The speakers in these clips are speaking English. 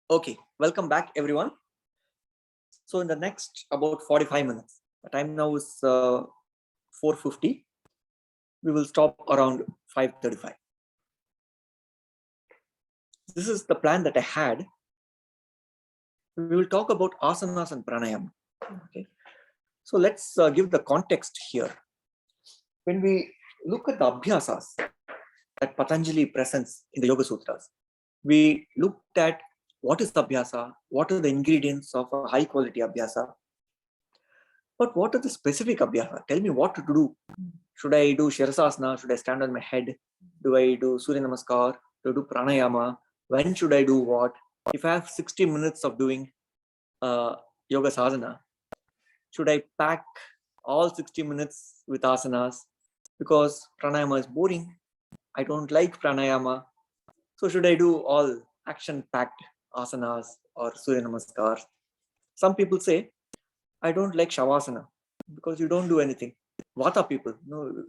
Okay, welcome back everyone. So in the next about 45 minutes, the time now is 4:50. We will stop around 5:35. This is the plan that I had. We will talk about asanas and pranayama. Okay, so let's give the context here. When we look at the abhyasas that Patanjali presents in the Yoga Sutras, we looked at what is the abhyasa, what are the ingredients of a high quality abhyasa, but what are the specific abhyasa? Tell me what to do. Should I do Shirasasana? Should I stand on my head? Do I do Surya Namaskar? Do I do Pranayama? When should I do what? If I have 60 minutes of doing Yoga Sadhana, should I pack all 60 minutes with asanas? Because Pranayama is boring. I don't like Pranayama. So should I do all action-packed asanas or Surya Namaskar? Some people say, I don't like Shavasana because you don't do anything. Vata people,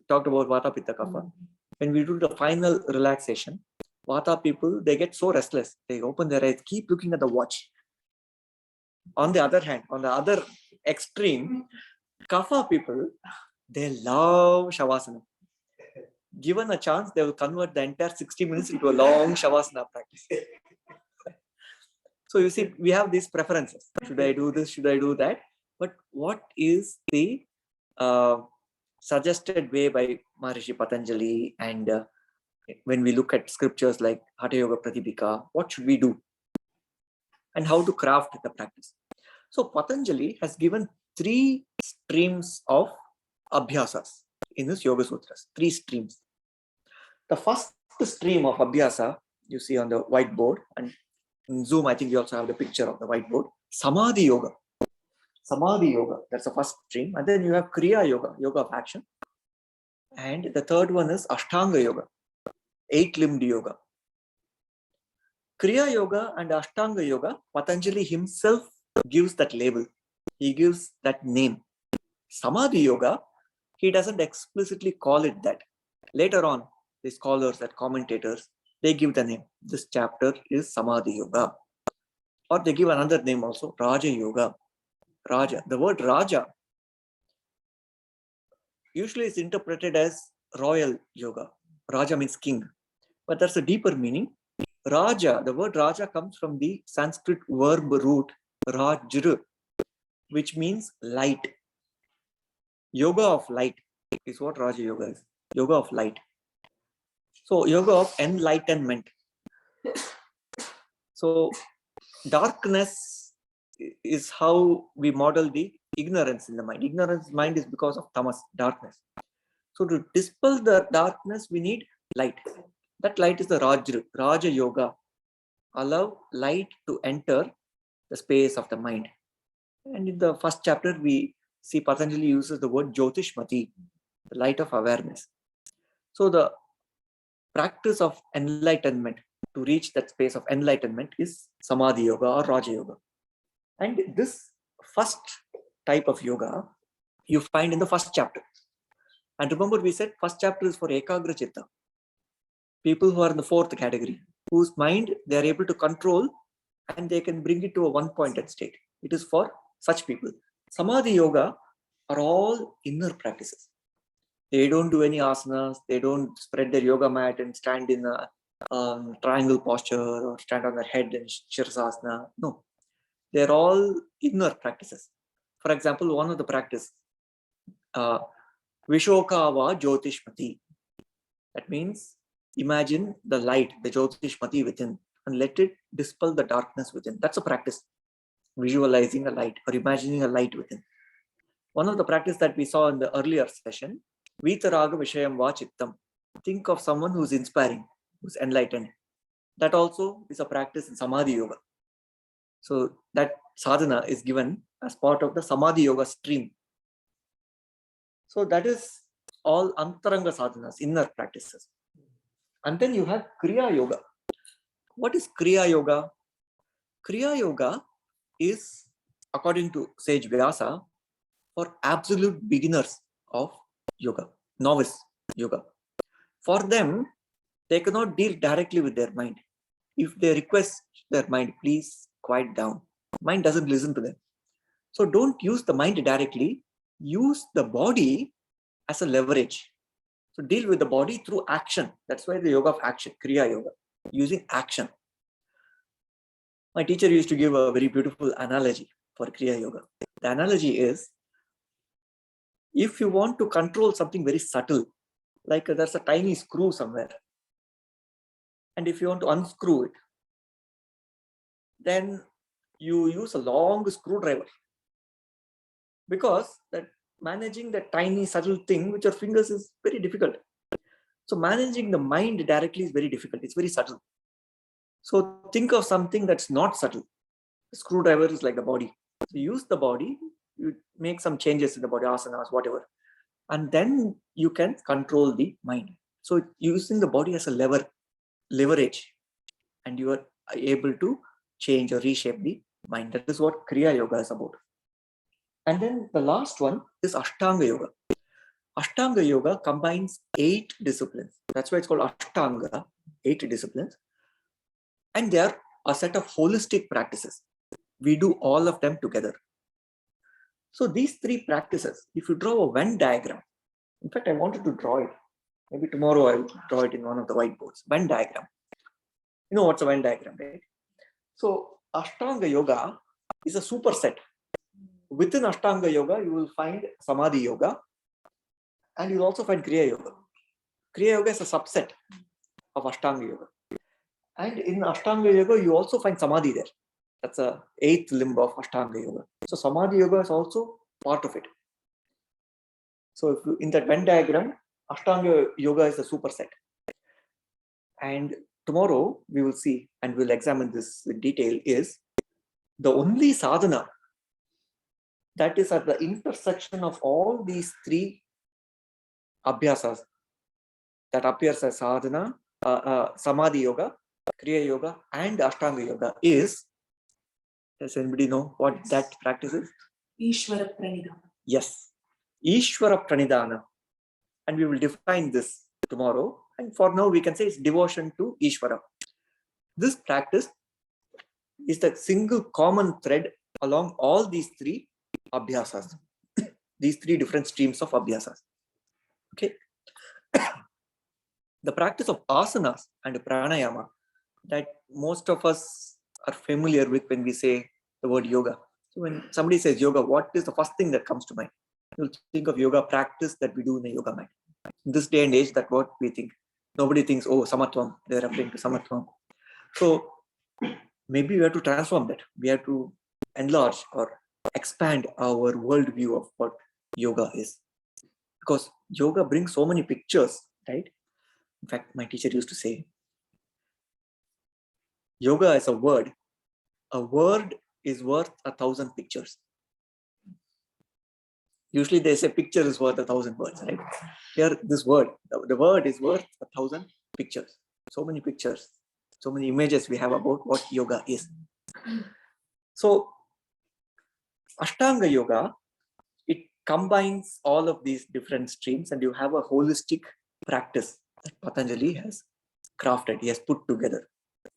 talked about Vata Pitta Kapha. When we do the final relaxation, Vata people, they get so restless. They open their eyes, keep looking at the watch. On the other hand, on the other extreme, Kapha people, they love Shavasana. Given a chance, they will convert the entire 60 minutes into a long Shavasana practice. So you see, we have these preferences. Should I do this? Should I do that? But what is the suggested way by Maharishi Patanjali? And when we look at scriptures like Hatha Yoga Pratipika, what should we do? And how to craft the practice? So Patanjali has given 3 streams of abhyasas in his Yoga Sutras. 3 streams. The first stream of abhyasa you see on the whiteboard, and in Zoom I think you also have the picture of the whiteboard. Samadhi Yoga. Samadhi Yoga, that's the first stream. And then you have Kriya Yoga, Yoga of action. And the third one is Ashtanga Yoga, 8-limbed yoga. Kriya Yoga and Ashtanga Yoga, Patanjali himself gives that label. He gives that name. Samadhi Yoga, he doesn't explicitly call it that. Later on, the scholars and commentators, they give the name. This chapter is Samadhi Yoga. Or they give another name also, Raja Yoga. Raja. The word Raja usually is interpreted as royal yoga. Raja means king. But that's a deeper meaning. Raja, the word Raja comes from the Sanskrit verb root Rajr, which means light. Yoga of light is what Raja Yoga is. Yoga of light. So yoga of enlightenment. So darkness is how we model the ignorance in the mind. Ignorance mind is because of tamas, darkness. So to dispel the darkness, we need light. That light is the Raja Yoga. Allow light to enter the space of the mind. And in the first chapter, we see Patanjali uses the word Jyotishmati, the light of awareness. So the practice of enlightenment, to reach that space of enlightenment, is Samadhi Yoga or Raja Yoga. And this first type of yoga you find in the first chapter. And remember, we said first chapter is for Ekagra Chitta. People who are in the 4th category, whose mind they are able to control and they can bring it to a one-pointed state. It is for such people. Samadhi Yoga are all inner practices. They don't do any asanas. They don't spread their yoga mat and stand in a triangle posture or stand on their head in Shirasasana. No. They're all inner practices. For example, one of the practice, Vishokava Jyotishmati. That means imagine the light, the Jyotishmati within, and let it dispel the darkness within. That's a practice. Visualizing a light or imagining a light within. One of the practice that we saw in the earlier session, Vitaraga Vishayam Va Chittam. Think of someone who's inspiring, who's enlightened. That also is a practice in Samadhi Yoga. So that sadhana is given as part of the Samadhi Yoga stream. So that is all Antaranga sadhanas, inner practices. And then you have Kriya Yoga. What is Kriya Yoga? Kriya Yoga is, according to Sage Vyasa, for absolute beginners of yoga, novice yoga. For them, they cannot deal directly with their mind. If they request their mind, please quiet down. Mind doesn't listen to them. So don't use the mind directly. Use the body as a leverage. So deal with the body through action. That's why the yoga of action, Kriya Yoga, using action. My teacher used to give a very beautiful analogy for Kriya Yoga. The analogy is, if you want to control something very subtle, like there's a tiny screw somewhere, and if you want to unscrew it, then you use a long screwdriver, because that managing the tiny subtle thing with your fingers is very difficult. So managing the mind directly is very difficult. It's very subtle. So think of something that's not subtle. The screwdriver is like the body. So use the body, you make some changes in the body, asanas, whatever, and then you can control the mind. So using the body as a leverage, and you are able to change or reshape the mind. That is what Kriya Yoga is about. And then the last one is Ashtanga Yoga. Ashtanga Yoga combines 8 disciplines. That's why it's called Ashtanga, 8 disciplines. And they are a set of holistic practices. We do all of them together. So these 3 practices, if you draw a Venn diagram, in fact, I wanted to draw it. Maybe tomorrow I'll draw it in one of the whiteboards. Venn diagram. You know what's a Venn diagram, right? So Ashtanga Yoga is a superset. Within Ashtanga Yoga, you will find Samadhi Yoga, and you'll also find Kriya Yoga. Kriya Yoga is a subset of Ashtanga Yoga. And in Ashtanga Yoga, you also find Samadhi there. That's a 8th limb of Ashtanga Yoga. So Samadhi Yoga is also part of it. So if you, in that Venn diagram, Ashtanga Yoga is a superset. And tomorrow we will see, and we'll examine this in detail, is the only sadhana that is at the intersection of all these 3 abhyasas that appears as sadhana, Samadhi Yoga, Kriya Yoga, and Ashtanga Yoga is, does anybody know what that practice is? Ishvara Pranidhana. Yes, Ishvara Pranidhana. And we will define this tomorrow. And for now, we can say it's devotion to Ishvara. This practice is the single common thread along all these 3 abhyasas, these 3 different streams of abhyasas. Okay. The practice of asanas and pranayama that most of us are familiar with when we say the word yoga. So when somebody says yoga, what is the first thing that comes to mind? You'll think of yoga practice that we do in a yoga mat. In this day and age, that's what we think. Nobody thinks, oh, samatvam, they're referring to samatvam. So maybe we have to transform that. We have to enlarge or expand our worldview of what yoga is. Because yoga brings so many pictures, right? In fact, my teacher used to say, yoga is a word is worth 1,000 pictures. Usually they say picture is worth 1,000 words, right? Here, this word, the word is worth 1,000 pictures. So many pictures, so many images we have about what yoga is. So Ashtanga Yoga, it combines all of these different streams, and you have a holistic practice that Patanjali has crafted, he has put together.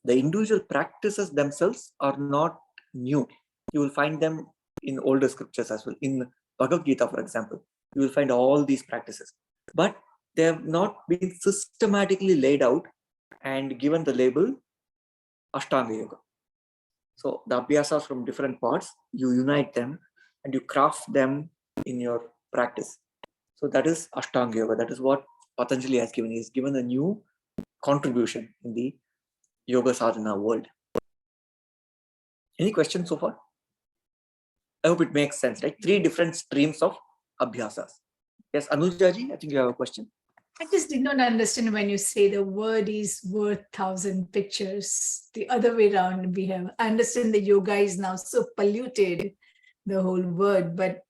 The individual practices themselves are not new. You will find them in older scriptures as well. In Bhagavad Gita, for example, you will find all these practices. But they have not been systematically laid out and given the label Ashtanga Yoga. So the abhyasas from different parts, you unite them and you craft them in your practice. So that is Ashtanga Yoga. That is what Patanjali has given. He has given a new contribution in the yoga sadhana world. Any questions so far? I hope it makes sense, right? 3 different streams of abhyasas. Yes, Anujaji, I think you have a question. I just did not understand when you say the word is worth 1,000 pictures. The other way around, I understand the yoga is now so polluted, the whole word, but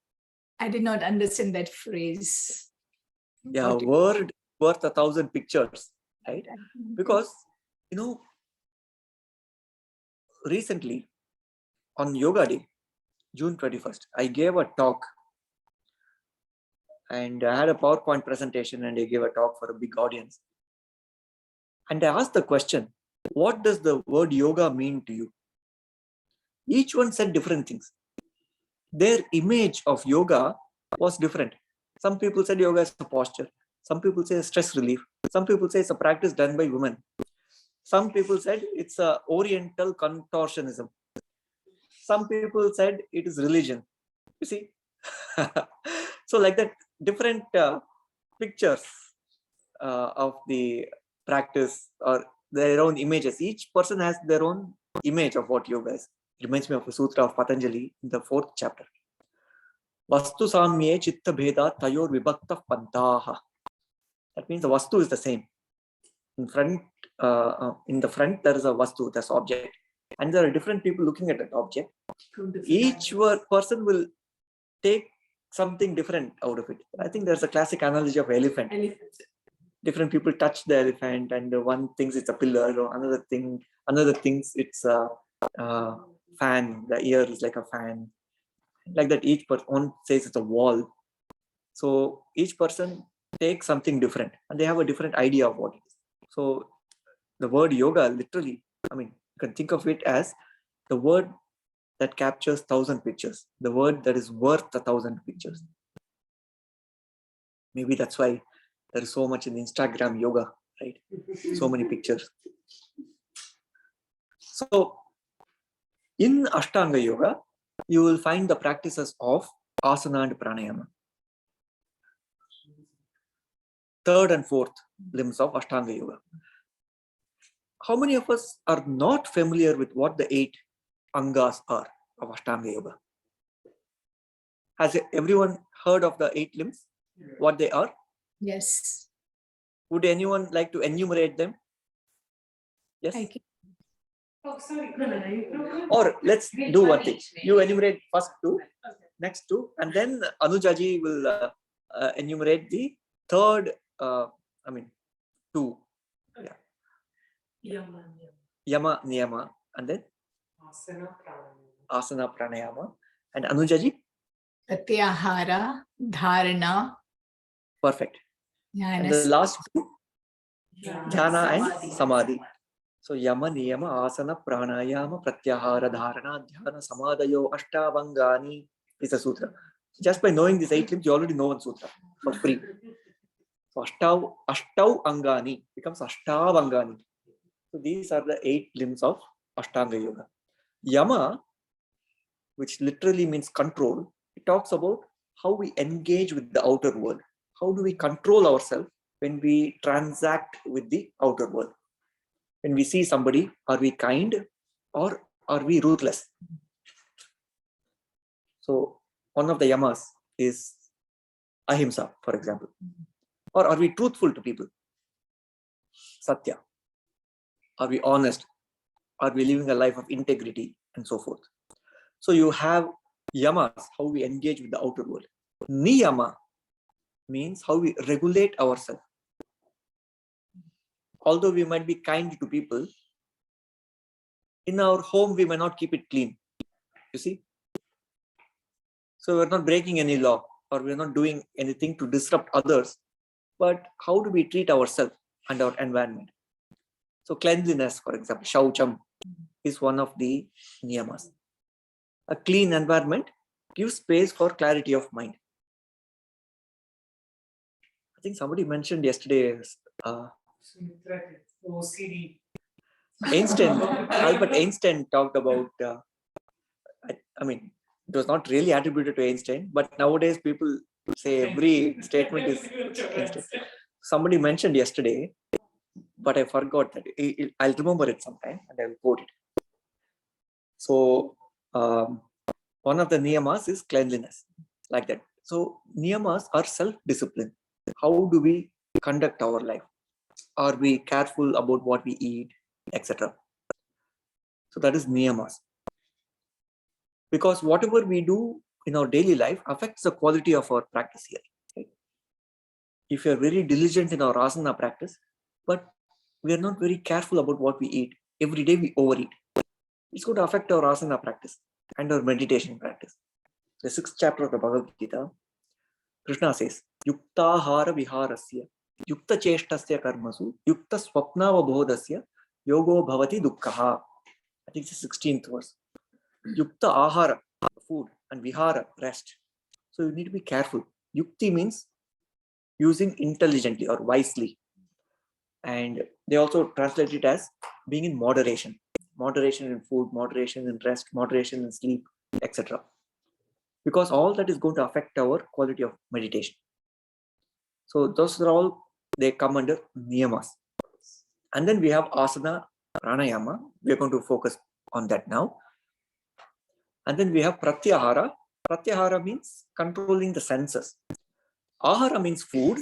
I did not understand that phrase. Yeah, word worth 1,000 pictures, right? Because, recently on Yoga Day, June 21st, I gave a talk, and I had a PowerPoint presentation, and I gave a talk for a big audience. And I asked the question, what does the word yoga mean to you? Each one said different things. Their image of yoga was different. Some people said yoga is a posture. Some people say stress relief. Some people say it's a practice done by women. Some people said it's a oriental contortionism. Some people said it is religion. You see? So like that, different pictures of the practice or their own images. Each person has their own image of what yoga is. It reminds me of a sutra of Patanjali in the 4th chapter. Vastu samye chitta bheda tayor vibhakta pantaha. That means the vastu is the same. In the front there is a vastu, that's object, and there are different people looking at that object. Each person will take something different out of it. I think there's a classic analogy of elephant. Different people touch the elephant, and one thinks it's a pillar, or another thinks it's a fan. The ear is like a fan. Like that, each person says it's a wall. So each person takes something different, and they have a different idea of what it is. So the word yoga, literally, you can think of it as the word that captures 1,000 pictures, the word that is worth 1,000 pictures. Maybe that's why there is so much in Instagram yoga, right? So many pictures. So in Ashtanga yoga, you will find the practices of asana and pranayama. 3rd and 4th limbs of Ashtanga yoga. How many of us are not familiar with what the 8 angas are of Ashtanga yoga? Has everyone heard of the 8 limbs? What they are? Yes. Would anyone like to enumerate them? Yes? Oh, sorry. Or let's do one thing. You enumerate first 2, next 2, and then Anujaji will enumerate the 3rd, 2. Yeah. Yama, Niyama, and then Asana, Pranayama. And Anujaji? Pratyahara, Dharana. Perfect. And the last 2? Dhyana and Samadhi. So Yama, Niyama, Asana, Pranayama, Pratyahara, Dharana, Dhyana, Samadhayo, Ashtavangani is a sutra. Just by knowing these 8 limbs, you already know one sutra for free. So Ashtav Angani becomes Ashtavangani. So these are the 8 limbs of Ashtanga yoga. Yama, which literally means control, it talks about how we engage with the outer world. How do we control ourselves when we transact with the outer world? When we see somebody, are we kind or are we ruthless? So one of the yamas is ahimsa, for example. Or are we truthful to people? Satya. Are we honest? Are we living a life of integrity and so forth? So you have yamas, how we engage with the outer world. Niyama means how we regulate ourselves. Although we might be kind to people, in our home we may not keep it clean. You see? So we're not breaking any law, or we're not doing anything to disrupt others. But how do we treat ourselves and our environment? So cleanliness, for example, shaucham is one of the niyamas. A clean environment gives space for clarity of mind. I think somebody mentioned yesterday, OCD. Albert Einstein talked about, it was not really attributed to Einstein, but nowadays people say every statement is Einstein. Somebody mentioned yesterday, but I forgot that. I'll remember it sometime and I will quote it. So one of the niyamas is cleanliness, like that. So niyamas are self-discipline. How do we conduct our life? Are we careful about what we eat, etc.? So that is niyamas. Because whatever we do in our daily life affects the quality of our practice here. Right? If you are very diligent in our asana practice, but we are not very careful about what we eat, every day we overeat, it's going to affect our asana practice and our meditation practice. The 6th chapter of the Bhagavad Gita, Krishna says, Yuktahara viharasya, yukta cheshtasya karmasu, yukta swapnava bodhasya, yogo bhavati dukkha. I think it's the 16th verse. Yukta ahara, food, and vihara, rest. So you need to be careful. Yukti means using intelligently or wisely. And they also translate it as being in moderation. Moderation in food, moderation in rest, moderation in sleep, etc. Because all that is going to affect our quality of meditation. So those are all, they come under niyamas. And then we have asana, pranayama. We are going to focus on that now. And then we have pratyahara. Pratyahara means controlling the senses. Ahara means food,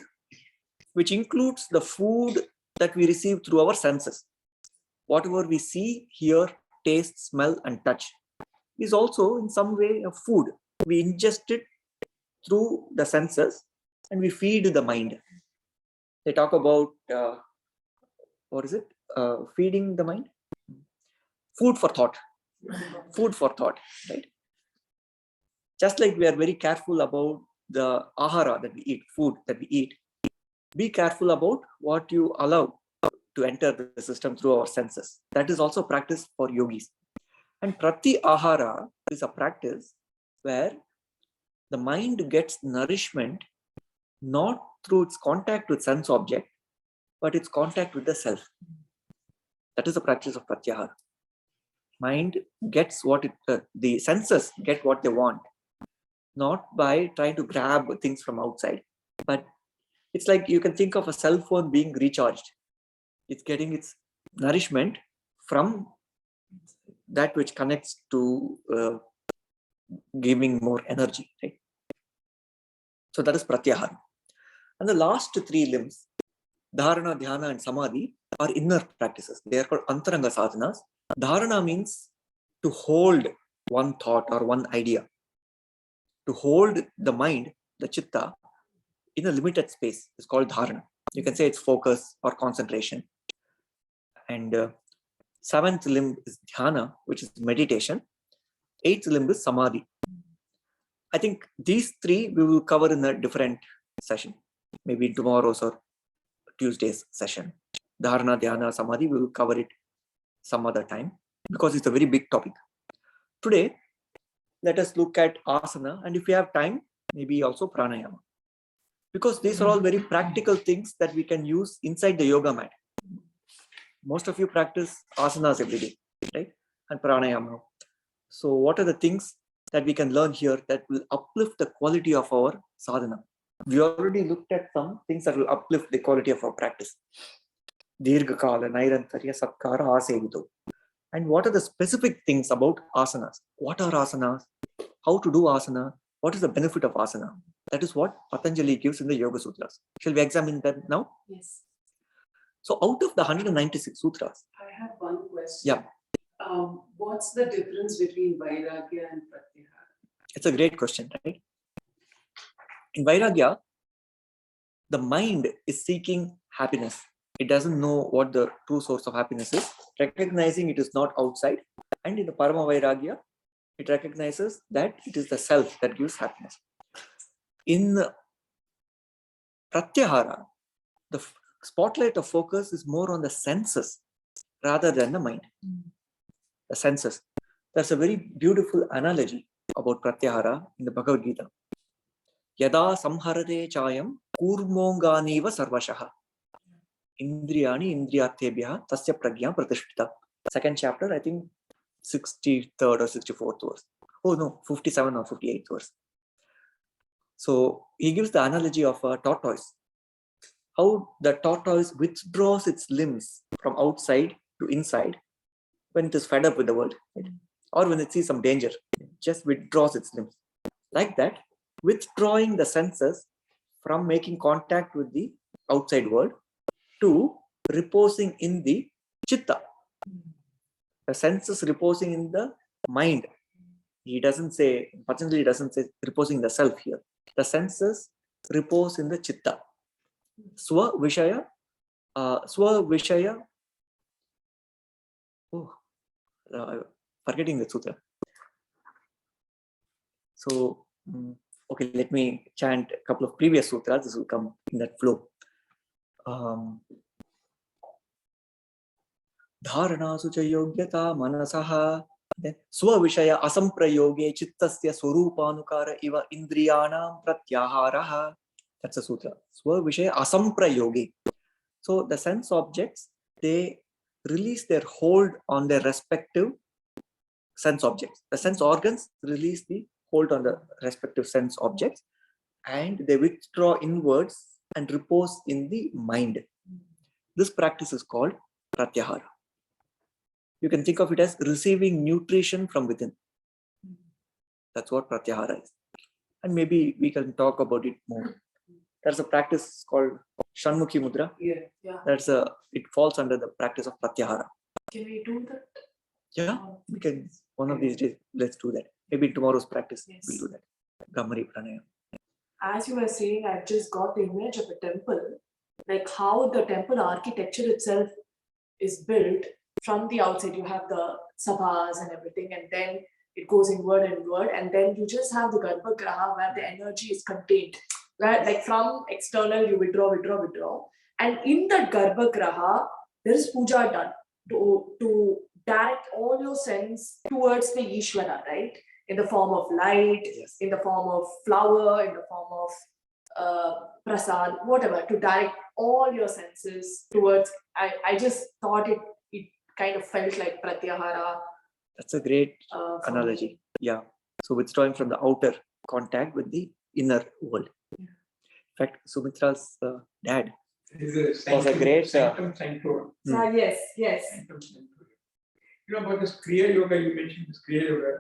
which includes the food that we receive through our senses. Whatever we see, hear, taste, smell, and touch is also in some way a food. We ingest it through the senses and we feed the mind. They talk about, what is it? Feeding the mind? Food for thought. Food for thought, right? Just like we are very careful about the ahara that we eat, food that we eat, be careful about what you allow to enter the system through our senses. That is also practice for yogis. And prati ahara is a practice where the mind gets nourishment not through its contact with sense object, but its contact with the self. That is the practice of pratyahara. Mind gets what it, the senses get what they want, not by trying to grab things from outside, but it's like you can think of a cell phone being recharged. It's getting its nourishment from that which connects to giving more energy, right? So that is pratyahara. And the last three limbs, dharana, dhyana, and samadhi, are inner practices. They are called antaranga sadhanas. Dharana means to hold one thought or one idea, to hold the mind, the chitta, in a limited space is called dharana. You can say it's focus or concentration. And seventh limb is dhyana, which is meditation. Eighth limb is samadhi. I think these three we will cover in a different session, maybe tomorrow's or Tuesday's session. Dharana, dhyana, samadhi, we will cover it some other time because it's a very big topic. Today, let us look at asana, and if we have time, maybe also pranayama. Because these are all very practical things that we can use inside the yoga mat. Most of you practice asanas every day, right? And pranayama. So what are the things that we can learn here that will uplift the quality of our sadhana? We already looked at some things that will uplift the quality of our practice. Dirghakala, Nairantarya, Satkara, Asevito. And what are the specific things about asanas? What are asanas? How to do asana? What is the benefit of asana? That is what Patanjali gives in the Yoga Sutras. Shall we examine that now? Yes. So out of the 196 sutras. I have one question. Yeah. What's the difference between Vairagya and Pratyahara? It's a great question, right? In Vairagya, the mind is seeking happiness. It doesn't know what the true source of happiness is, recognizing it is not outside. And in the Parama Vairagya, it recognizes that it is the self that gives happiness. In Pratyahara, the spotlight of focus is more on the senses rather than the mind. The senses. There's a very beautiful analogy about Pratyahara in the Bhagavad Gita. Yada samharate chayam kurmonganiva sarvashaha. Indriyani indriyatebhya tasya pragya pratishtita. Second chapter, I think 63rd or 64th verse. Oh no, 57 or 58th verse. So he gives the analogy of a tortoise. How the tortoise withdraws its limbs from outside to inside when it is fed up with the world, right? Or when it sees some danger, it just withdraws its limbs. Like that, withdrawing the senses from making contact with the outside world to reposing in the chitta. The senses reposing in the mind. He doesn't say, Patanjali doesn't say reposing in the self here. The senses repose in the chitta. Swa Vishaya, forgetting the sutra. So, okay, let me chant a couple of previous sutras. This will come in that flow. Dharana sucha yogyata manasaha Then Swavishaya asamprayoge chittasya swarupanukara iva indriyanam pratyaharaha. That's a sutra. Swavishaya asamprayoge. So the sense objects, they release their hold on their respective sense objects. The sense organs release the hold on the respective sense objects, and they withdraw inwards and repose in the mind. This practice is called pratyahara. You can think of it as receiving nutrition from within. That's what pratyahara is. And maybe we can talk about it more. There's a practice called Shanmukhi Mudra. Yeah. It falls under the practice of pratyahara. Can we do that? Yeah, we can. One of these days, let's do that. Maybe in tomorrow's practice, Yes. we'll do that. Gamari Pranayam. As you were saying, I've just got the image of a temple, like how the temple architecture itself is built from the outside. You have the sabhas and everything, and then it goes inward, and then you just have the garbhagriha where the energy is contained. Where, like, from external, you withdraw, and in that garbhagriha, there is puja done to direct all your sense towards the Ishvara, right? In the form of light, Yes. in the form of flower, in the form of prasad, whatever, to direct all your senses towards. I just thought it kind of felt like pratyahara. That's a great For analogy. me. Yeah. So withdrawing from the outer contact with the inner world. Yeah. In fact, Sumitra's dad Is was a great. sanctum sanctorum. Yes. Sanctum sanctorum. You know about this Kriya Yoga, you mentioned this Kriya Yoga.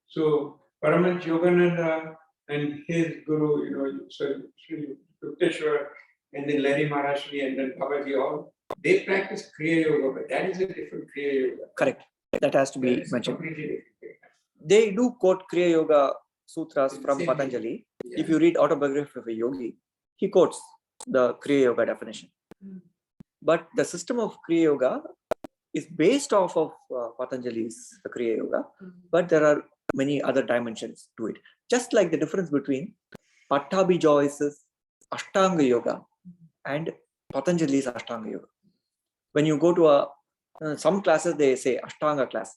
So Paramahansa Yogananda and his guru, so Sri Yukteswar, and then Larry Maharashri, and then Babaji, all, they practice Kriya Yoga, but that is a different Kriya Yoga. Correct. That has to That be is mentioned. completely different. They do quote Kriya Yoga sutras from Same Patanjali. Yeah. If you read Autobiography of a Yogi, he quotes the Kriya Yoga definition. But the system of Kriya Yoga is based off of Patanjali's Kriya Yoga, but there are many other dimensions to it. Just like the difference between Pattabhi Joyce's Ashtanga Yoga and Patanjali's Ashtanga Yoga. When you go to some classes, they say Ashtanga class.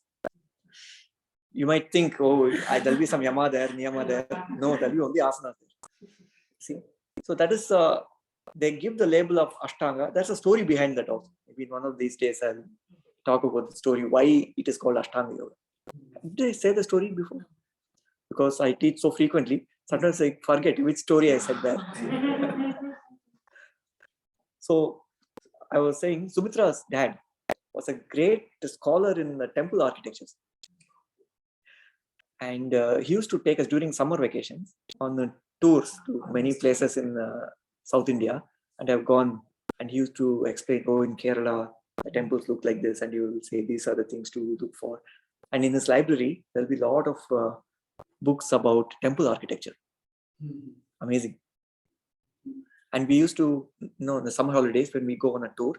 You might think, oh, there'll be some yama there, niyama there. No, there'll be only asanas there. See, so that is, they give the label of Ashtanga. There's a story behind that also. Maybe one of these days I'll talk about the story, why it is called Ashtanga Yoga. Did I say the story before? Because I teach so frequently, sometimes I forget which story I said there. So I was saying, Sumitra's dad was a great scholar in the temple architectures. And he used to take us during summer vacations on the tours to many places in South India. And I've gone, and he used to explain, oh, in Kerala, the temples look like this, and he will say these are the things to look for. And in his library, there'll be a lot of books about temple architecture. Amazing. And we used to, in the summer holidays, when we go on a tour,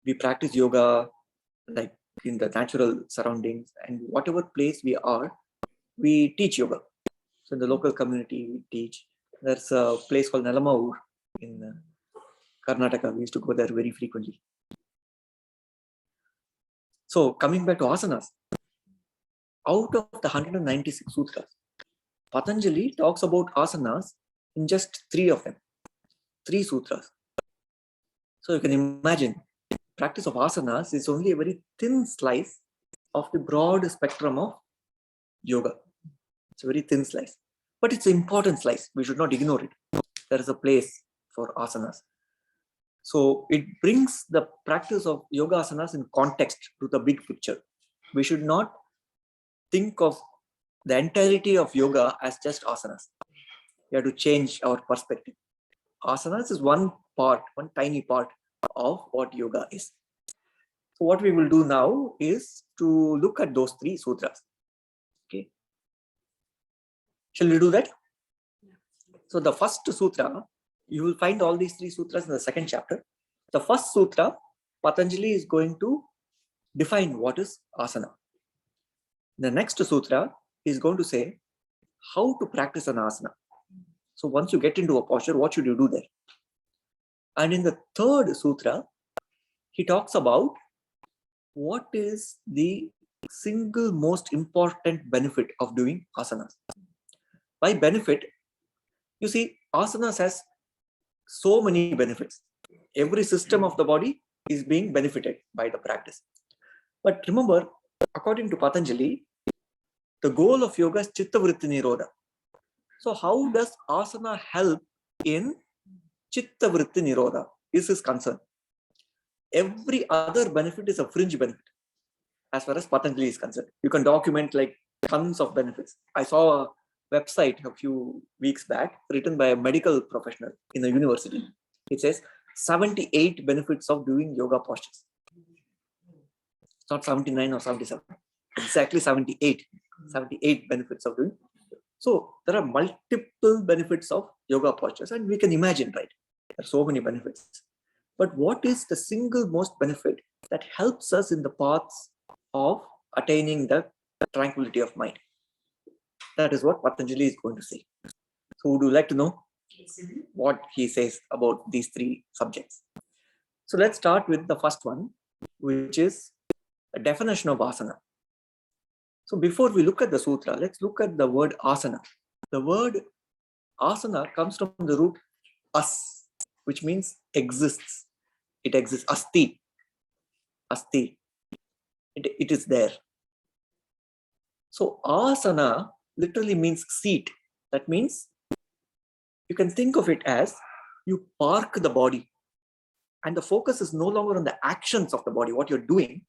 we practice yoga like in the natural surroundings, and whatever place we are, we teach yoga. So in the local community, we teach. There's a place called Nalamaur in Karnataka. We used to go there very frequently. So coming back to asanas, out of the 196 sutras, Patanjali talks about asanas in just 3 of them, 3 sutras. So you can imagine, practice of asanas is only a very thin slice of the broad spectrum of yoga. It's a very thin slice, but it's an important slice. We should not ignore it. There is a place for asanas. So it brings the practice of yoga asanas in context to the big picture. We should not think of the entirety of yoga as just asanas. We have to change our perspective. Asanas is one part, one tiny part of what yoga is. So what we will do now is to look at those 3 sutras. Okay. Shall we do that? So the first sutra, you will find all these 3 sutras in the 2nd chapter. The first sutra, Patanjali is going to define what is asana. The next sutra is going to say how to practice an asana. So once you get into a posture, what should you do there? And in the 3rd sutra, he talks about what is the single most important benefit of doing asanas. By benefit, you see, asanas has so many benefits. Every system of the body is being benefited by the practice. But remember, according to Patanjali, the goal of yoga is chitta vritti nirodha. So how does asana help in chitta vritti nirodha? Is his concern. Every other benefit is a fringe benefit as far as Patanjali is concerned. You can document like tons of benefits. I saw a website a few weeks back written by a medical professional in a university. It says 78 benefits of doing yoga postures. It's not 79 or 77. Exactly 78. 78 benefits of doing. So there are multiple benefits of yoga postures, and we can imagine, right? There are so many benefits. But what is the single most benefit that helps us in the paths of attaining the tranquility of mind? That is what Patanjali is going to say. So would you like to know what he says about these three subjects? So let's start with the first one, which is a definition of asana. So before we look at the sutra, let's look at the word asana. The word asana comes from the root as, which means exists. It exists. Asti. Asti. It is there. So asana literally means seat. That means you can think of it as you park the body, and the focus is no longer on the actions of the body, what you're doing.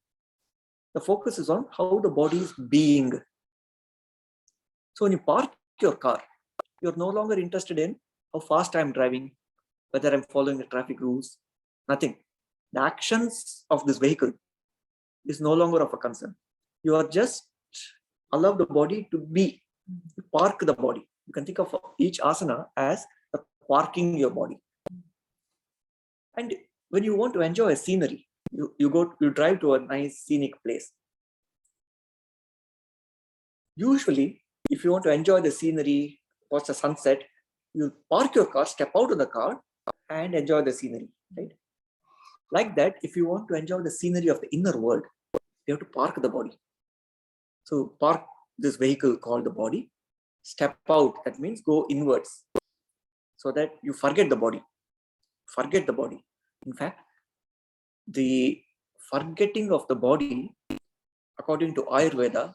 The focus is on how the body is being. So when you park your car, you're no longer interested in how fast I'm driving, whether I'm following the traffic rules, nothing. The actions of this vehicle is no longer of a concern. You are just allow the body to be. You park the body. You can think of each asana as parking your body. And when you want to enjoy a scenery, you drive to a nice scenic place. Usually, if you want to enjoy the scenery, watch the sunset, you park your car, step out of the car, and enjoy the scenery. Right? Like that, if you want to enjoy the scenery of the inner world, you have to park the body. So park this vehicle called the body, step out, that means go inwards, so that you forget the body. Forget the body. In fact, the forgetting of the body, according to Ayurveda,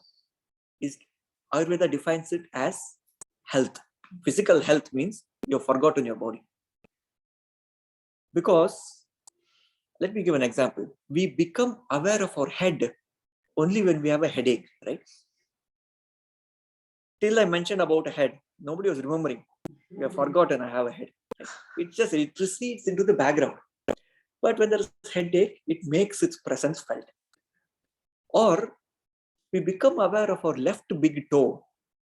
defines it as health. Physical health means you've forgotten your body. Because, let me give an example. We become aware of our head only when we have a headache, right? Till I mentioned about a head, nobody was remembering. We have forgotten I have a head. It recedes into the background. But when there is headache, it makes its presence felt. Or we become aware of our left big toe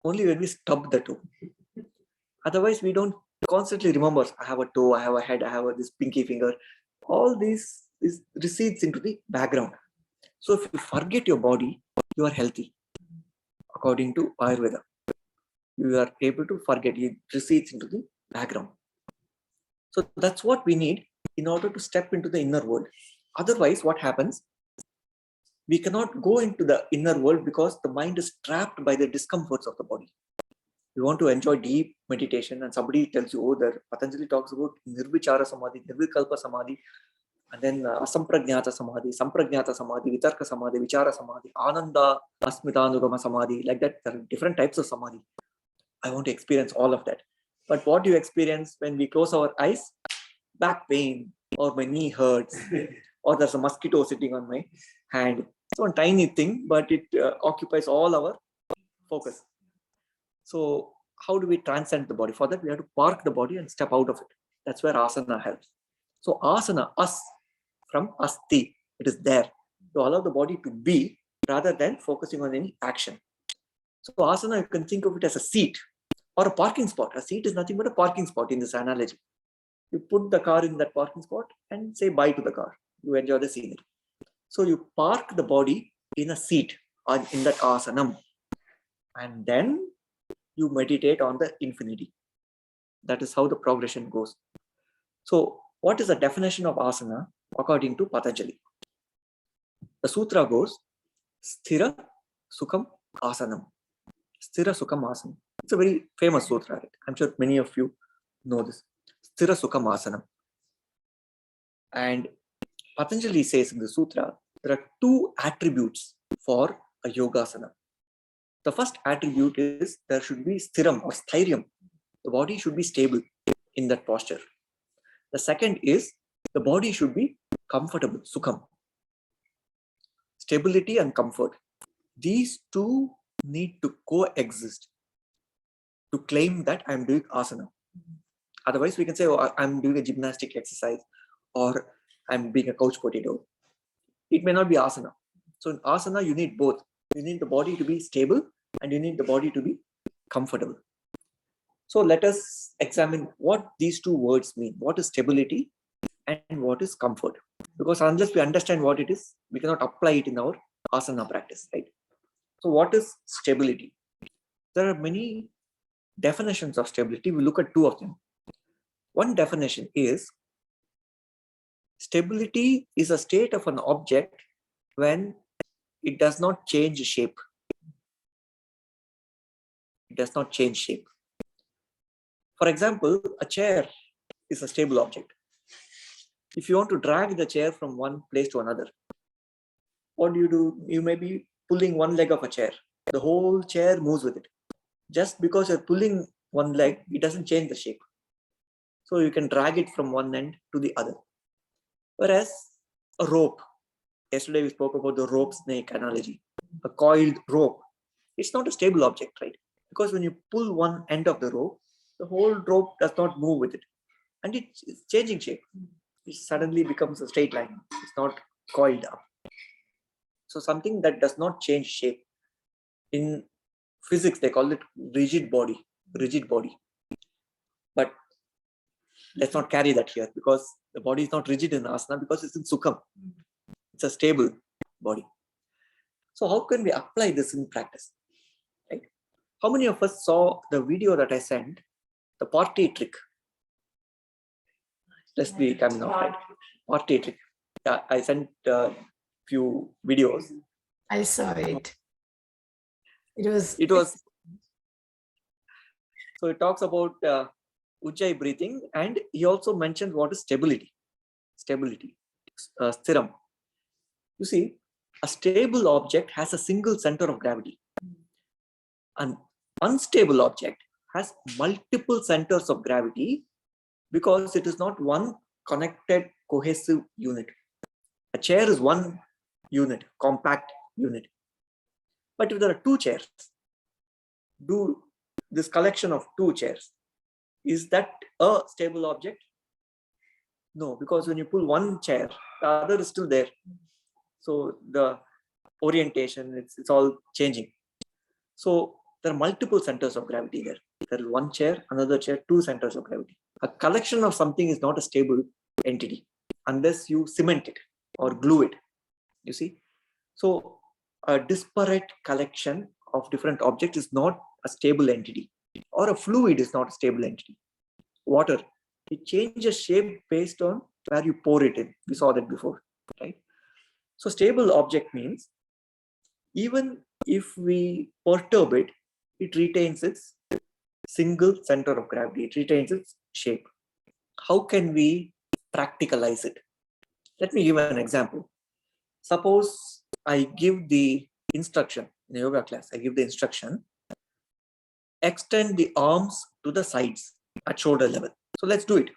only when we stub the toe. Otherwise, we don't constantly remember, I have a toe, I have a head, I have this pinky finger. All these recedes into the background. So if you forget your body, you are healthy. According to Ayurveda, you are able to forget. It recedes into the background. So that's what we need in order to step into the inner world. Otherwise, what happens? We cannot go into the inner world because the mind is trapped by the discomforts of the body. You want to enjoy deep meditation, and somebody tells you, oh, there Patanjali talks about nirvichara samadhi, nirvikalpa samadhi, and then asampragnata samadhi, sampragnata samadhi, vitarka samadhi, vichara samadhi, ananda asmitanugama samadhi. Like that, there are different types of samadhi. I want to experience all of that. But what do you experience when we close our eyes? Back pain, or my knee hurts, or there's a mosquito sitting on my hand. It's one tiny thing, but it occupies all our focus. So how do we transcend the body? For that, we have to park the body and step out of it. That's where asana helps. So asana, as, from asti, it is there to allow the body to be rather than focusing on any action. So asana, you can think of it as a seat or a parking spot. A seat is nothing but a parking spot in this analogy. You put the car in that parking spot and say bye to the car. You enjoy the scenery. So you park the body in a seat or in that asanam, and then you meditate on the infinity. That is how the progression goes. So what is the definition of asana according to Patanjali? The sutra goes, sthira Sukham Asanam. Sthira Sukham Asanam. It's a very famous sutra. Right? I'm sure many of you know this. Sthira Sukham Asanam. And Patanjali says in the sutra, there are two attributes for a yogasana. The first attribute is there should be sthiram or sthiryam. The body should be stable in that posture. The second is the body should be comfortable, sukham. Stability and comfort. These two need to coexist to claim that I'm doing asana. Otherwise, we can say, oh, I'm doing a gymnastic exercise or I'm being a couch potato. It may not be asana. So in asana, you need both. You need the body to be stable and you need the body to be comfortable. So let us examine what these two words mean. What is stability and what is comfort? Because unless we understand what it is, we cannot apply it in our asana practice, right? So what is stability? There are many definitions of stability. We look at two of them. One definition is stability is a state of an object when it does not change shape. It does not change shape. For example, a chair is a stable object. If you want to drag the chair from one place to another, what do? You may be pulling one leg of a chair. The whole chair moves with it. Just because you're pulling one leg, it doesn't change the shape. So you can drag it from one end to the other. Whereas a rope, yesterday we spoke about the rope snake analogy, a coiled rope, it's not a stable object, right? Because when you pull one end of the rope, the whole rope does not move with it. And it's changing shape. It suddenly becomes a straight line. It's not coiled up. So something that does not change shape. In physics, they call it rigid body. But let's not carry that here because the body is not rigid in asana because it's in sukham. It's a stable body. So how can we apply this in practice? Right? How many of us saw the video that I sent, the party trick? Let's be coming out, right? Party trick. Yeah, I sent a few videos. I saw it. It was. So it talks about Ujjayi breathing, and he also mentioned what is stability. Sthiram. You see, a stable object has a single center of gravity. An unstable object has multiple centers of gravity because it is not one connected cohesive unit. A chair is one unit, compact unit. But if there are two chairs, do this collection of two chairs, is that a stable object? No, because when you pull one chair, the other is still there. So the orientation, it's all changing. So there are multiple centers of gravity there. There is one chair, another chair, two centers of gravity. A collection of something is not a stable entity unless you cement it or glue it. You see? So a disparate collection of different objects is not a stable entity, or a fluid is not a stable entity. Water, it changes shape based on where you pour it in. We saw that before, right? So stable object means even if we perturb it, it retains its single center of gravity. It retains its shape. How can we practicalize it? Let me give an example. Suppose I give the instruction in a yoga class. I give the instruction, extend the arms to the sides at shoulder level. So let's do it.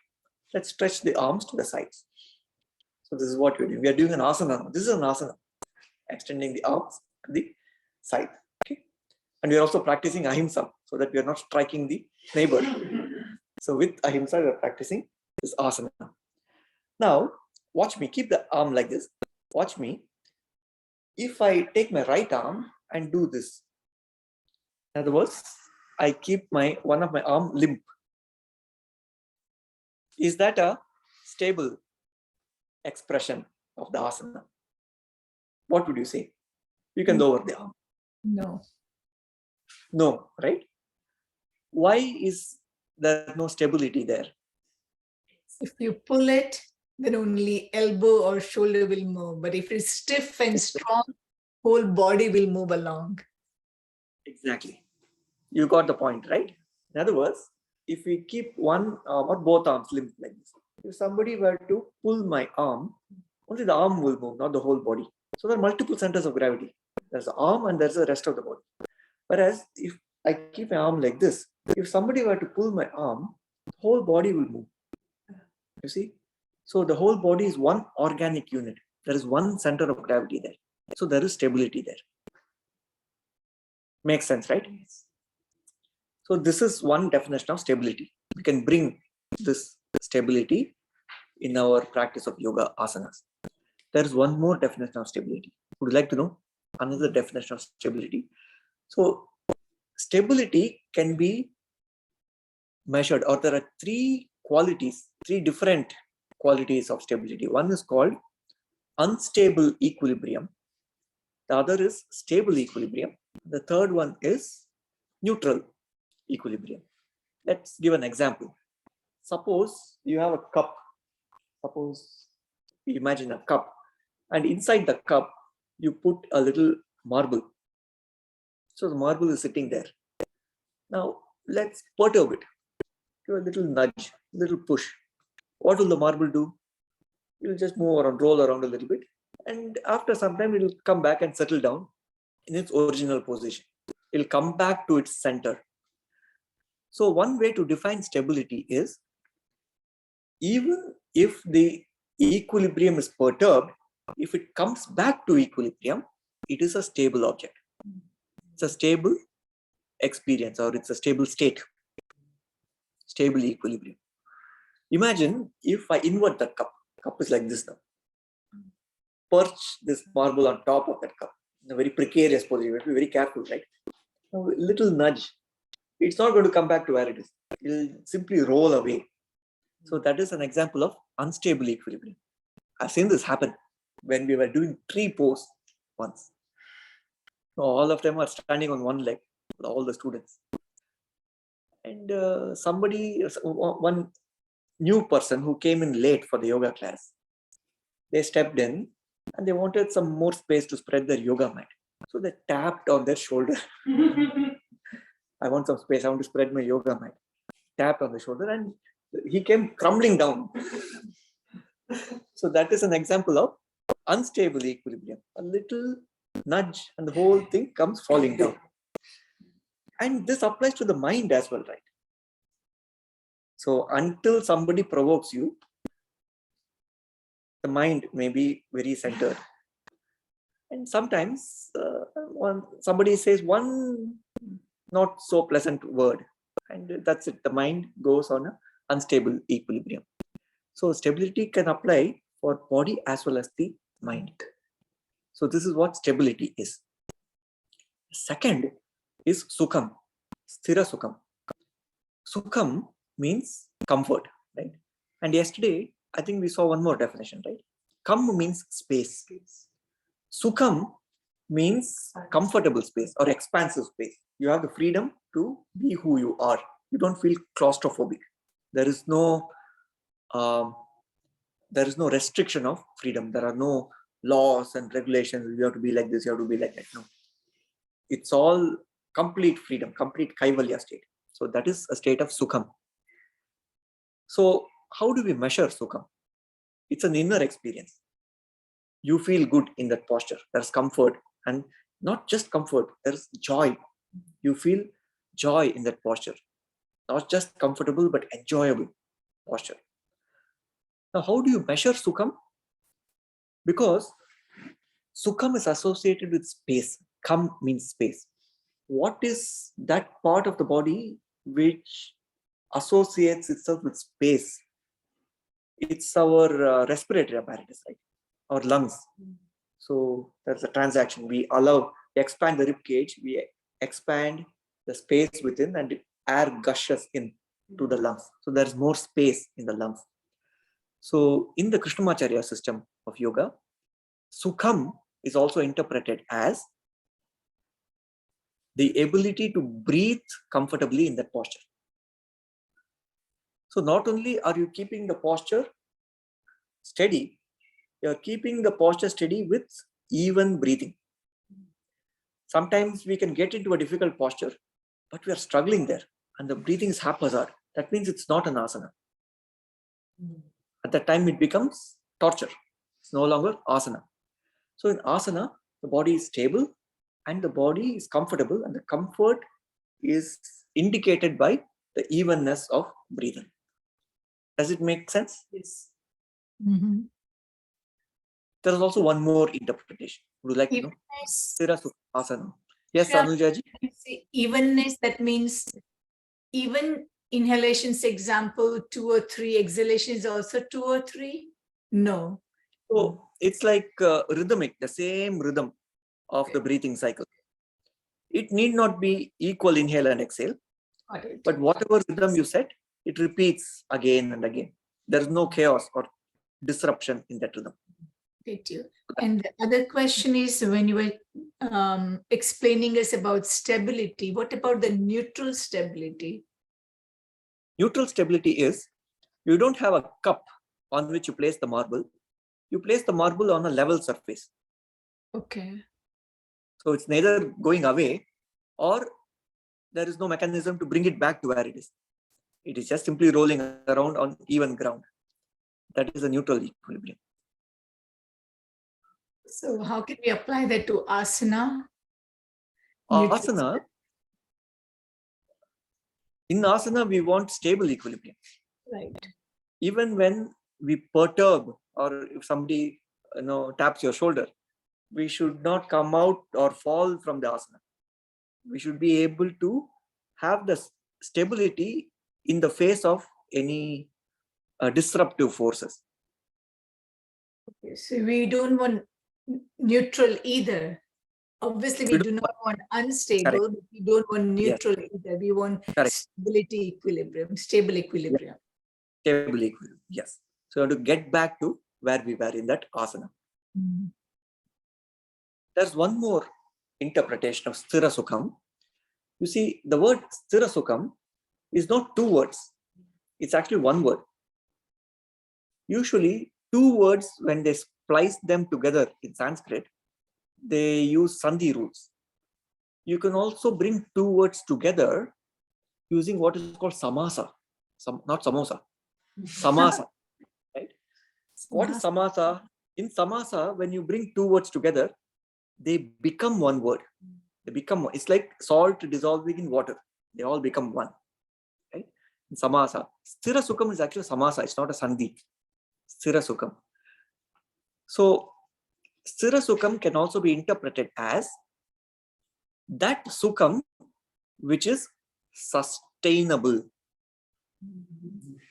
Let's stretch the arms to the sides. So this is what we're doing. We are doing an asana. This is an asana. Extending the arms to the side. Okay. And we are also practicing ahimsa so that we are not striking the neighbor. So with ahimsa, we are practicing this asana. Now, watch me. Keep the arm like this. Watch me. If I take my right arm and do this, in other words, I keep one of my arm limp. Is that a stable expression of the asana? What would you say? You can lower the arm. No. No, right? Why is there no stability there? If you pull it, then only elbow or shoulder will move. But if it's stiff and strong, whole body will move along. Exactly. You got the point, right? In other words, if we keep one or both arms limp like this, if somebody were to pull my arm, only the arm will move, not the whole body. So there are multiple centers of gravity. There's the arm and there's the rest of the body. Whereas if I keep my arm like this, if somebody were to pull my arm, the whole body will move. You see? So the whole body is one organic unit. There is one center of gravity there. So there is stability there. Makes sense, right? So this is one definition of stability. We can bring this stability in our practice of yoga asanas. There is one more definition of stability. Would you like to know another definition of stability? So stability can be measured, or there are three different qualities of stability. One is called unstable equilibrium. The other is stable equilibrium. The third one is neutral equilibrium. Let's give an example. Suppose you have a cup. Suppose you imagine a cup, and inside the cup you put a little marble. So the marble is sitting there. Now let's perturb it. Give a little nudge, little push. What will the marble do? It will just move around, roll around a little bit, and after some time it will come back and settle down in its original position. It will come back to its center. So one way to define stability is, even if the equilibrium is perturbed, if it comes back to equilibrium, it is a stable object. It's a stable experience, or it's a stable state. Stable equilibrium. Imagine if I invert that cup. Cup is like this now. Perch this marble on top of that cup in a very precarious position. You have to be very careful, right? Now, a little nudge. It's not going to come back to where it is. It will simply roll away. So that is an example of unstable equilibrium. I've seen this happen when we were doing tree pose once. All of them are standing on one leg, all the students. And one new person who came in late for the yoga class, they stepped in and they wanted some more space to spread their yoga mat. So they tapped on their shoulder. I want some space. I want to spread my yoga mat. Tapped on the shoulder and he came crumbling down. So that is an example of unstable equilibrium. A little nudge and the whole thing comes falling down. And this applies to the mind as well, right? So until somebody provokes you, the mind may be very centered. And sometimes somebody says one not so pleasant word, and that's it. The mind goes on an unstable equilibrium. So stability can apply for body as well as the mind. So this is what stability is. Second is sukham, sthira sukham. Sukham means comfort, right? And yesterday, I think we saw one more definition, right? Kam means space. Sukham means comfortable space or expansive space. You have the freedom to be who you are. You don't feel claustrophobic. There is no restriction of freedom. There are no laws and regulations. You have to be like this, you have to be like that. No. It's all complete freedom, complete kaivalya state. So that is a state of sukham. So how do we measure sukham? It's an inner experience. You feel good in that posture. There's comfort, and not just comfort, there's joy. You feel joy in that posture. Not just comfortable, but enjoyable posture. Now, how do you measure sukham? Because sukham is associated with space. Kam means space. What is that part of the body which associates itself with space? It's our respiratory apparatus, right? Our lungs. So that's a transaction. We expand the rib cage, we expand the space within, and air gushes in to the lungs. So there's more space in the lungs. So in the Krishnamacharya system of yoga, sukham is also interpreted as the ability to breathe comfortably in that posture. So not only are you keeping the posture steady, you are keeping the posture steady with even breathing. Sometimes we can get into a difficult posture, but we are struggling there and the breathing is haphazard. That means it's not an asana. At that time, it becomes torture. It's no longer asana. So in asana, the body is stable and the body is comfortable, and the comfort is indicated by the evenness of breathing. Does it make sense? Yes. Mm-hmm. There is also one more interpretation. Would you like to know? Evenness. Sthira Sukha asana. Yes, Sure. Anujaji? Evenness, that means even inhalations, example, 2 or 3, exhalations also 2 or 3? No. So it's like rhythmic, the same rhythm of the breathing cycle. It need not be equal inhale and exhale, Got it. but whatever rhythm you set, it repeats again and again. There is no chaos or disruption in that rhythm. Get you. And the other question is, when you were explaining us about stability, what about the neutral stability? Neutral stability is, you don't have a cup on which you place the marble. You place the marble on a level surface. Okay. So it's neither going away or there is no mechanism to bring it back to where it is. It is just simply rolling around on even ground. That is a neutral equilibrium. So how can we apply that to asana? Neutral. Asana, in asana, we want stable equilibrium. Right. Even when we perturb, or if somebody taps your shoulder, we should not come out or fall from the asana. We should be able to have the stability in the face of any disruptive forces. Okay. So we don't want neutral either. Obviously, we do not want unstable, but we don't want neutral either. We want stability, equilibrium, stable equilibrium. Stable equilibrium, yes. So you have to get back to where we were in that asana. Mm-hmm. There's one more interpretation of Sthira Sukham. You see, the word Sthira Sukham is not 2 words. It's actually 1 word. Usually, 2 words, when they splice them together in Sanskrit, they use Sandhi rules. You can also bring 2 words together using what is called samasa. Not samosa. Samasa. Right? What is samasa? In samasa, when you bring 2 words together, they become 1 word. They become, it's like salt dissolving in water. They all become 1. Right? In samasa. Sthira Sukham is actually samasa. It's not a sandhi. Sthira Sukham. So, Sthira Sukham can also be interpreted as that Sukham which is sustainable.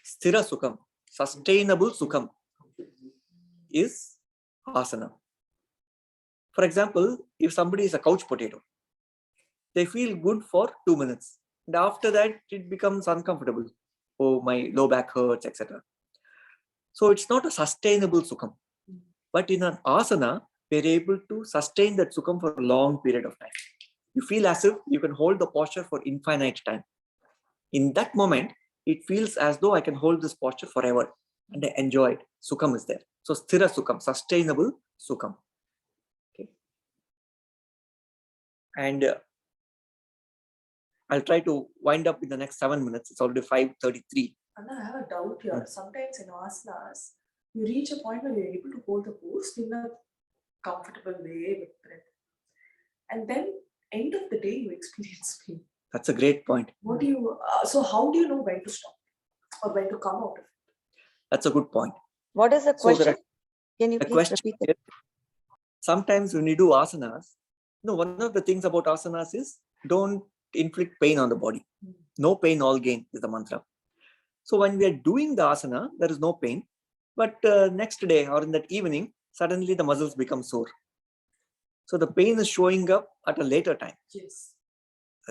Sthira Sukham, sustainable Sukham is asana. For example, if somebody is a couch potato, they feel good for 2 minutes. And after that, it becomes uncomfortable. Oh, my low back hurts, etc. So it's not a sustainable Sukham. But in an asana, we're able to sustain that Sukham for a long period of time. You feel as if you can hold the posture for infinite time. In that moment, it feels as though I can hold this posture forever. And I enjoy it. Sukham is there. So Sthira Sukham, sustainable Sukham. Okay. And I'll try to wind up in the next 7 minutes. It's already 5:33. And then I have a doubt here. Sometimes in asanas, you reach a point where you're able to hold the pose in a comfortable way with breath. And then, end of the day, you experience pain. That's a great point. What do you? So how do you know when to stop or when to come out of it? That's a good point. What is the So question? Can you the please question repeat it? is, sometimes when you do asanas, one of the things about asanas is don't inflict pain on the body. No pain, all gain is the mantra. So when we are doing the asana, there is no pain. But next day or in that evening, suddenly the muscles become sore. So the pain is showing up at a later time. Yes.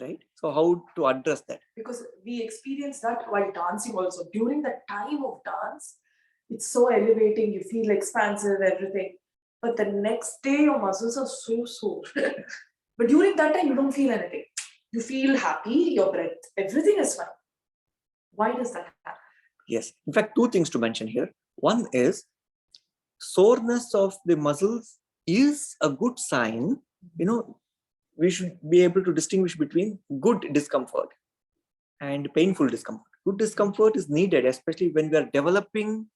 Right? So how to address that? Because we experience that while dancing also. During the time of dance, it's so elevating, you feel expansive, everything. But the next day, your muscles are so sore. But during that time, you don't feel anything. You feel happy, your breath, everything is fine. Why does that happen? Yes. In fact, 2 things to mention here. One is soreness of the muscles is a good sign. we should be able to distinguish between good discomfort and painful discomfort. Good discomfort is needed, especially when we are developing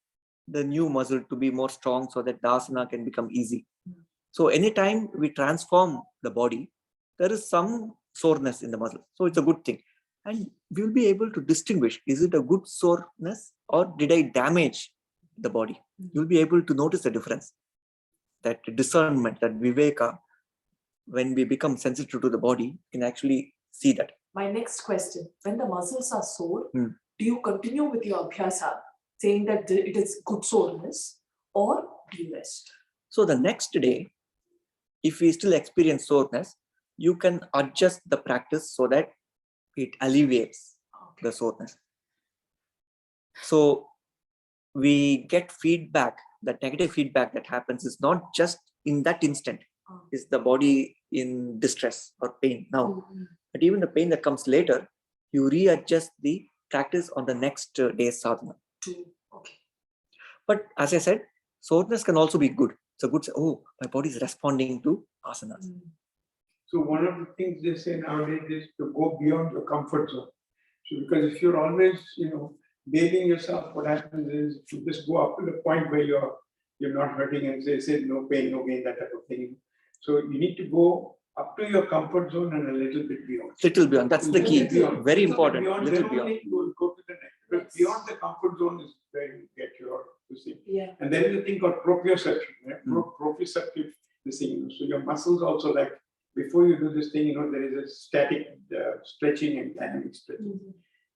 the new muscle to be more strong so that the asana can become easy. So anytime we transform the body, there is some soreness in the muscle. So it's a good thing. And we'll be able to distinguish, is it a good soreness or did I damage the body? You'll be able to notice the difference. That discernment, that viveka, when we become sensitive to the body, you can actually see that. My next question, when the muscles are sore, Hmm. do you continue with your abhyasa, saying that it is good soreness, or do you rest? So the next day, if we still experience soreness, you can adjust the practice so that it alleviates the soreness. So we get feedback, that negative feedback that happens is not just in that instant, is the body in distress or pain now, but even the pain that comes later, you readjust the practice on the next day's sadhana. Okay. But as I said, soreness can also be good. It's a good, oh, my body is responding to asanas. So one of the things they say nowadays is to go beyond your comfort zone. So because if you're always, bathing yourself, what happens is you just go up to the point where you're not hurting and say no pain, no gain, that type of thing. So you need to go up to your comfort zone and a little bit beyond. Little beyond, that's the key. Very important. Little beyond. You will go to the next. But beyond the comfort zone is where you get your see. Yeah. And there is a thing called proprioception. Right? Proprioceptive this thing. So your muscles also, like before you do this thing, there is a static stretching and dynamic stretching.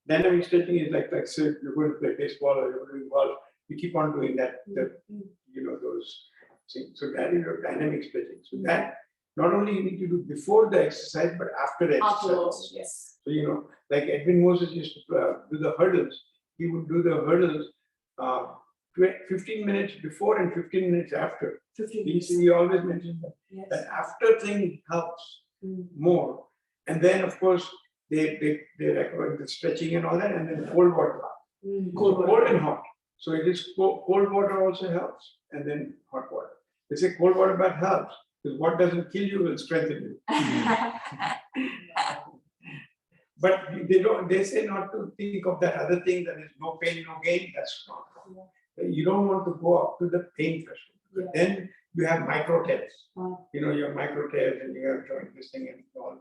Dynamic stretching is like say you're going to play baseball or you're doing golf, you keep on doing that, those things. So that is your dynamic stretching. So that not only you need to do before the exercise, but after the exercise. Afterwards, yes. So, like Edwin Moses used to do the hurdles. He would do the hurdles 15 minutes before and 15 minutes after. 15 minutes. He always mentioned that. Yes. That after thing helps more. And then, of course, they recommend the stretching and all that, and then cold water. Cold and hot. So it is cold water also helps, and then hot water. They say cold water bath helps because what doesn't kill you will strengthen you. But they say not to think of that other thing that is no pain, no gain. That's not. You don't want to go up to the pain threshold. Then you have micro tears. You have micro tears and you have joint this thing and all,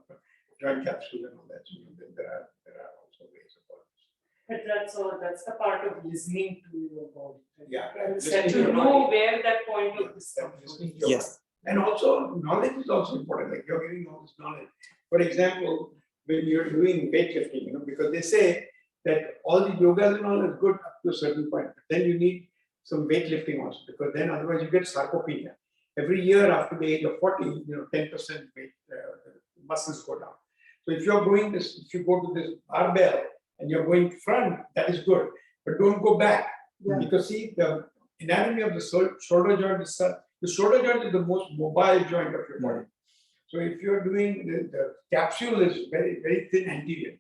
joint capsule and all that. So there are also ways about it. But that's the part of listening to your body. Yeah. And to know where that point of discomfort. Yes. And also knowledge is also important. Like you're giving all this knowledge. For example, when you're doing weightlifting, because they say that all the yoga and all is good up to a certain point, but then you need some weightlifting also, because then otherwise you get sarcopenia. Every year after the age of 40, 10% weight muscles go down. So if you're going this, if you go to this barbell and you're going front, that is good, but don't go back, because see the anatomy of the shoulder joint is such. The shoulder joint is the most mobile joint of your body. So if you're doing the capsule is very, very thin anterior.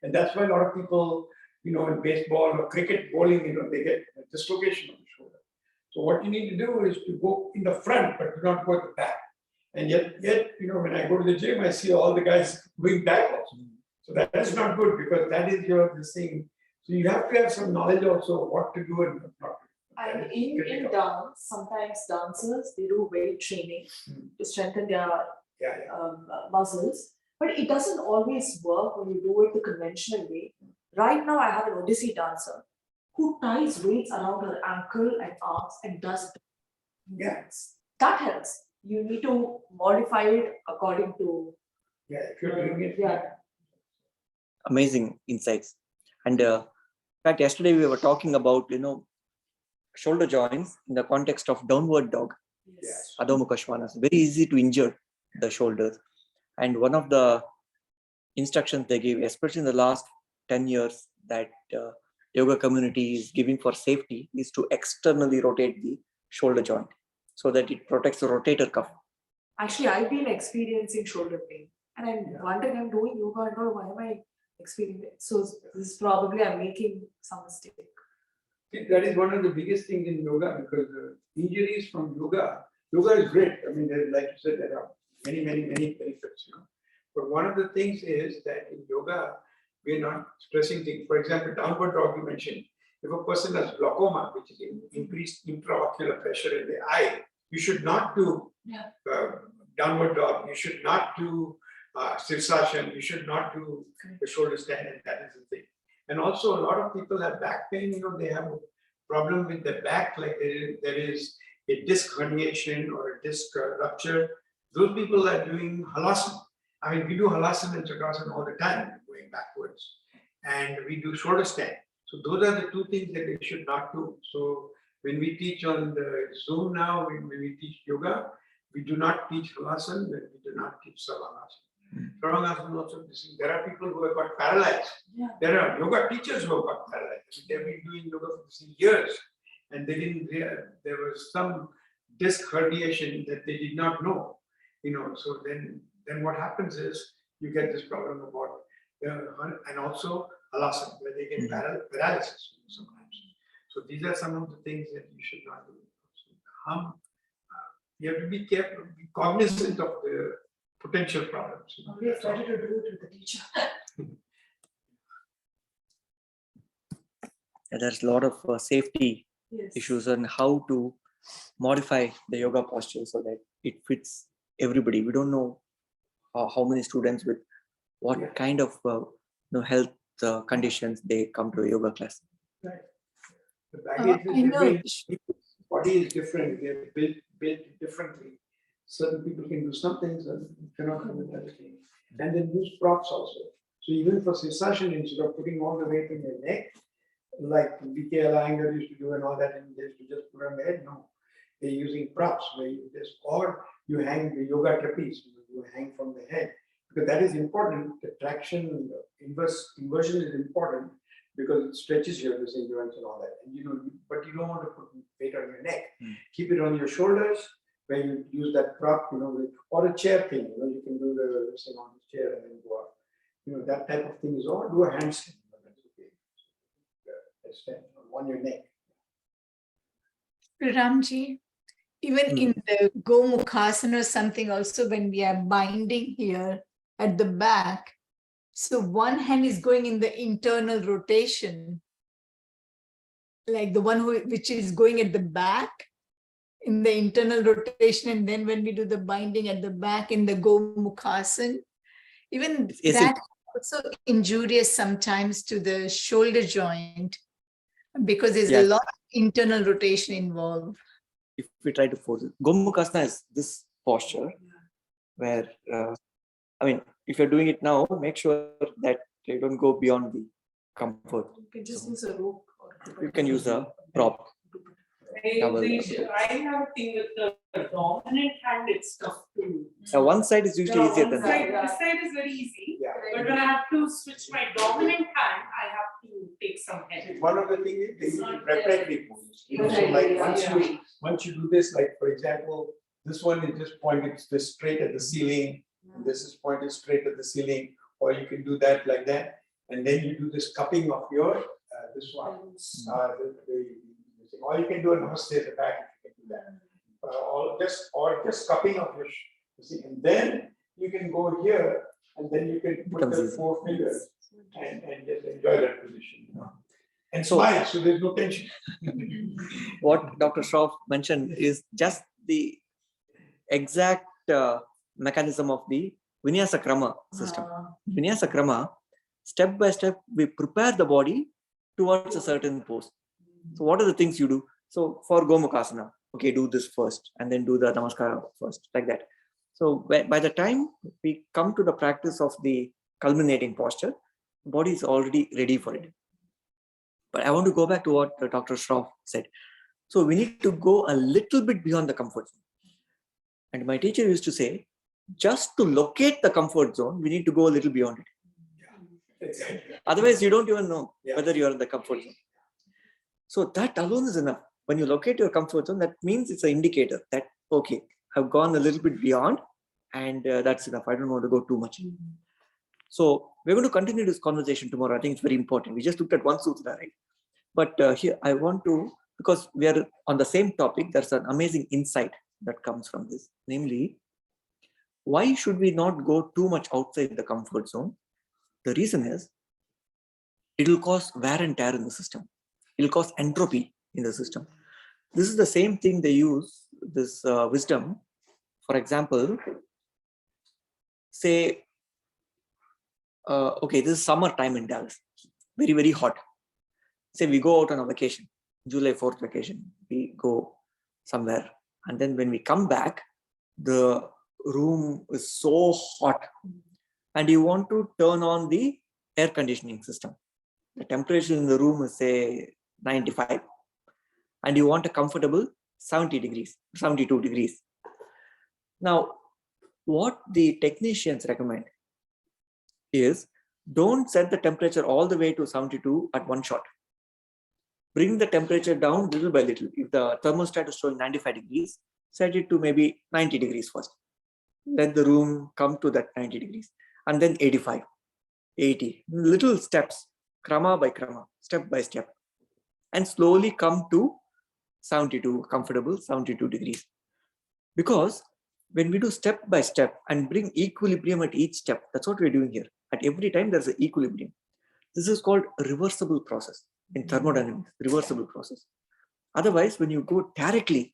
And that's why a lot of people, in baseball or cricket bowling, they get a dislocation of the shoulder. So what you need to do is to go in the front, but do not go at the back. And yet, when I go to the gym, I see all the guys going backwards. So that is not good because that is this thing. So you have to have some knowledge also what to do and what not to do. And in dance, sometimes dancers, they do weight training to strengthen their muscles, but it doesn't always work when you do it the conventional way. Right now, I have an Odissi dancer who ties weights around her ankle and arms and does movements. That helps. You need to modify it according to. If you're doing it. Amazing insights. And in fact, yesterday we were talking about, shoulder joints in the context of downward dog, Adho Mukha Svanasana. Very easy to injure the shoulders. And one of the instructions they gave, especially in the last 10 years, that yoga community is giving for safety, is to externally rotate the shoulder joint so that it protects the rotator cuff. Actually, I've been experiencing shoulder pain, and I'm wondering, I'm doing yoga and all, why am I experiencing it? So this is probably I'm making some mistake. That is one of the biggest things in yoga, because injuries from yoga is great. I mean, like you said, there are many benefits, But one of the things is that in yoga, we're not stressing things. For example, downward dog you mentioned. If a person has glaucoma, which is increased intraocular pressure in the eye, you should not do downward dog. You should not do sirsasana. You should not do the shoulder stand, and that is the thing. And also, a lot of people have back pain. They have a problem with their back, like there is a disc herniation or a disc rupture. Those people are doing halasana. I mean, we do halasana and chakasana all the time, going backwards, and we do shoulder stand. So those are the two things that we should not do. So when we teach on the Zoom now, when we teach yoga, we do not teach halasana, we do not teach savasana. Savasana also, there are people who have got paralyzed. Yeah. There are yoga teachers who have got paralyzed. They've been doing yoga for years, and they didn't realize there was some disc herniation that they did not know. So then what happens is you get this problem about and also halasana, where they get paralysis sometimes. So these are some of the things that you should not do. So, you have to be careful, be cognizant of the potential problems. We have started to do it with the teacher. There's a lot of safety issues on how to modify the yoga posture so that it fits everybody. We don't know how many students with what kind of health conditions they come to a yoga class. Right. The baggage is body is different. We are built differently. Certain people can do some things, and cannot do other things. And then use props also. So even for sirsasana, instead of putting all the weight in your neck, like V.K. Iyengar used to do and all that, and they used to just put on the head. No, they're using props where you hang the yoga trapeze. You hang from the head, because that is important. The traction inversion is important because it stretches your joints and all that. And but you don't want to put weight on your neck. Keep it on your shoulders, where you use that prop, or a chair thing. You can do the thing on the chair and then go up. That type of thing is all. Do a handstand. That's okay. On your neck. Ramji, even in the Gomukhasana or something also, when we are binding here at the back, so one hand is going in the internal rotation, like the one which is going at the back in the internal rotation, and then when we do the binding at the back in the Gomukhasana, even that also injurious sometimes to the shoulder joint, because there's a lot of internal rotation involved. If we try to force it, Gomukhasana is this posture where, if you're doing it now, make sure that you don't go beyond the comfort. You can just use a rope. You can use a prop. I have a thing with the dominant hand, it's tough to do. One side is usually easier than the other. This side is very easy, Yeah. but when I have to switch my dominant hand, I have to take some help. One of the things is they use preparatory poses. So like once you do this, like for example, this one is just pointed just straight at the ceiling, and this is pointed straight at the ceiling, or you can do that like that, and then you do this cupping of your this one. Or you can do a namaste at the back if you can do that. Or just cupping of your and then you can go here, and then you can put the 4 fingers and just enjoy that position. And smile, so there's no tension. What Dr. Shroff mentioned is just the exact mechanism of the Vinyasa Krama system. Vinyasa Krama, step by step, we prepare the body towards a certain pose. So what are the things you do? So for Gomukhasana, okay, do this first, and then do the Namaskara first, like that. So by the time we come to the practice of the culminating posture, the body is already ready for it. But I want to go back to what Dr. Shroff said. So we need to go a little bit beyond the comfort zone. And my teacher used to say, just to locate the comfort zone, we need to go a little beyond it. Exactly. Otherwise, you don't even know whether you're in the comfort zone. So that alone is enough. When you locate your comfort zone, that means it's an indicator that, okay, I've gone a little bit beyond, and that's enough. I don't want to go too much. So we're going to continue this conversation tomorrow. I think it's very important. We just looked at one sutra, right? But here I want to, because we are on the same topic, there's an amazing insight that comes from this. Namely, Why should we not go too much outside the comfort zone? The reason is it will cause wear and tear in the system. It will cause entropy in the system. This is the same thing they use, this wisdom. For example, say, okay, this is summertime in Dallas, very, very hot. Say we go out on a vacation, July 4th vacation, we go somewhere. And then when we come back, the room is so hot and you want to turn on the air conditioning system. The temperature in the room is say 95 and you want a comfortable 70 degrees, 72 degrees. Now, what the technicians recommend is don't set the temperature all the way to 72 at one shot. Bring the temperature down little by little. If the thermostat is showing 95 degrees, set it to maybe 90 degrees first. Let the room come to that 90 degrees and then 85, 80, little steps, krama by krama, step by step, and slowly come to 72, comfortable 72 degrees. Because when we do step by step and bring equilibrium at each step, that's what we're doing here. At every time there's an equilibrium. This is called a reversible process in thermodynamics, reversible process. Otherwise, when you go directly,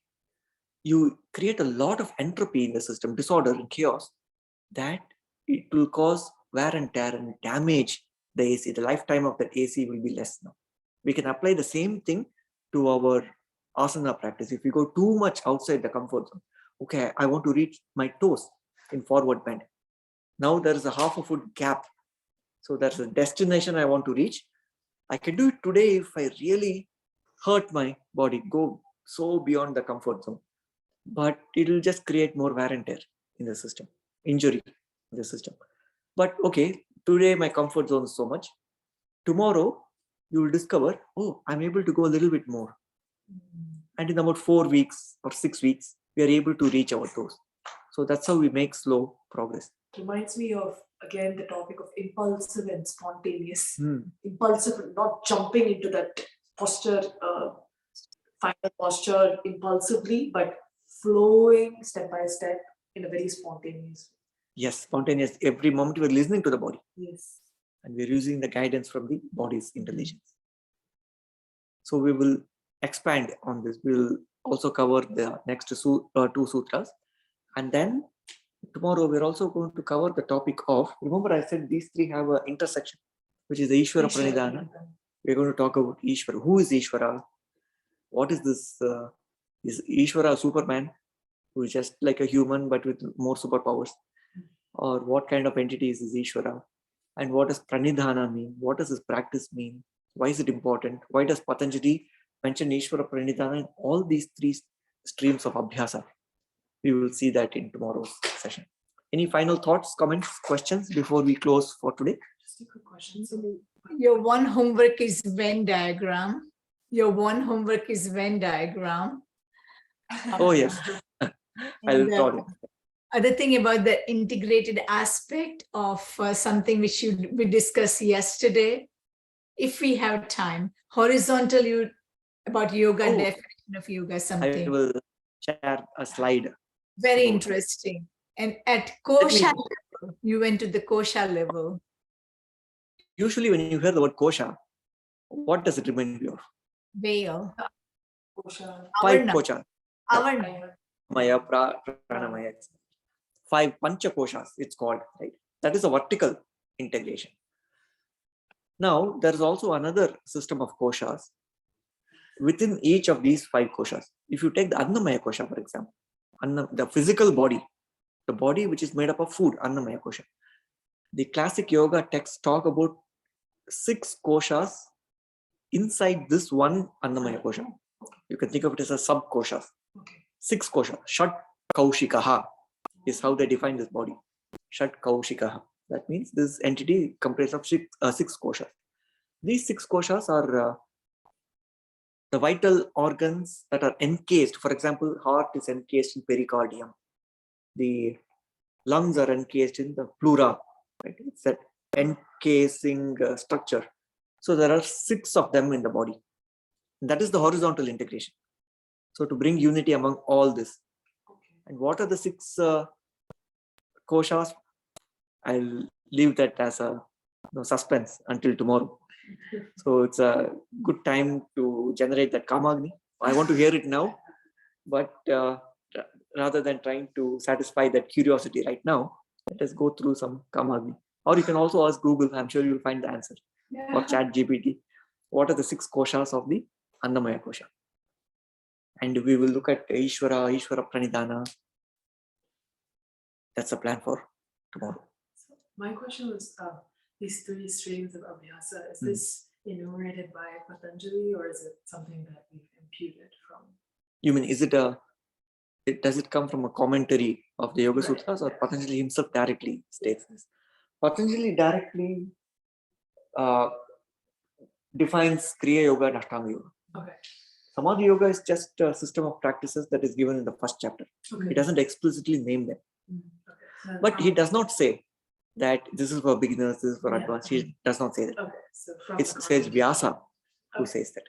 you create a lot of entropy in the system, disorder and chaos, that it will cause wear and tear and damage the AC. The lifetime of that AC will be less now. We can apply the same thing to our asana practice. If we go too much outside the comfort zone, okay, I want to reach my toes in forward bend. Now there is a half a foot gap. So there's a destination I want to reach. I can do it today if I really hurt my body, go so beyond the comfort zone. But it will just create more wear and tear in the system, injury in the system. But okay, today my comfort zone is so much. Tomorrow you will discover, oh, I'm able to go a little bit more. And in about 4 weeks or 6 weeks, we are able to reach our toes. So that's how we make slow progress. Reminds me of, again, the topic of impulsive and spontaneous. Impulsive, not jumping into that posture, final posture impulsively, but flowing step by step in a very spontaneous way. Yes, spontaneous. Every moment we're listening to the body. Yes. And we're using the guidance from the body's intelligence. So we will expand on this. We'll also cover the next two sutras. And then tomorrow we're also going to cover the topic of, remember I said these three have an intersection, which is the Ishvara Pranidhana. We're going to talk about Ishvara. Who is Ishvara? What is this? Is Ishvara a Superman who is just like a human but with more superpowers? Or what kind of entity is Ishvara? And what does Pranidhana mean? What does this practice mean? Why is it important? Why does Patanjali mention Ishvara Pranidhana in all these three streams of Abhyasa? We will see that in tomorrow's session. Any final thoughts, comments, questions before we close for today? Just a quick question. Your one homework is Venn diagram. Your one homework is Venn diagram. Oh, yes. I'll thought it. Other thing about the integrated aspect of something which we discussed yesterday, if we have time, horizontal about yoga, definition of yoga, something. I will share a slide. Very interesting. And at kosha level, you went to the kosha level. Usually when you hear the word kosha, what does it remind you of? Veil. Five koshas. Avarna. Maya, Pranamaya. 5 pancha koshas, it's called, right? That is a vertical integration. Now, there is also another system of koshas within each of these 5 koshas. If you take the Annamaya kosha, for example, the physical body, the body which is made up of food, Annamaya kosha. The classic yoga texts talk about 6 koshas inside this one Annamaya kosha. You can think of it as a sub koshas. 6 koshas, Shat Kaushikaha is how they define this body. Shat Kaushikaha. That means this entity comprises of 6 koshas. These 6 koshas are the vital organs that are encased. For example, heart is encased in pericardium. The lungs are encased in the pleura. Right? It's that encasing structure. So there are 6 of them in the body. And that is the horizontal integration. So to bring unity among all this. And what are the 6 koshas, I'll leave that as a suspense until tomorrow. So it's a good time to generate that Kamagni. I want to hear it now, but rather than trying to satisfy that curiosity right now, let us go through some Kamagni. Or you can also ask Google. I'm sure you'll find the answer. Or Chat GPT. What are the 6 koshas of the Annamaya kosha? And we will look at Ishvara Pranidhana. That's the plan for tomorrow. So my question was, these 3 streams of Abhyasa, is this enumerated by Patanjali or is it something that we've imputed from? You mean, does it come from a commentary of the Yoga Sutras, or Patanjali himself directly states this? Patanjali directly defines Kriya Yoga and Ashtanga Yoga. Okay. Samadhi Yoga is just a system of practices that is given in the first chapter. Okay. He doesn't explicitly name them. Okay. But he does not say that this is for beginners, this is for advanced. He does not say that. Okay. So from It says Vyasa who says that.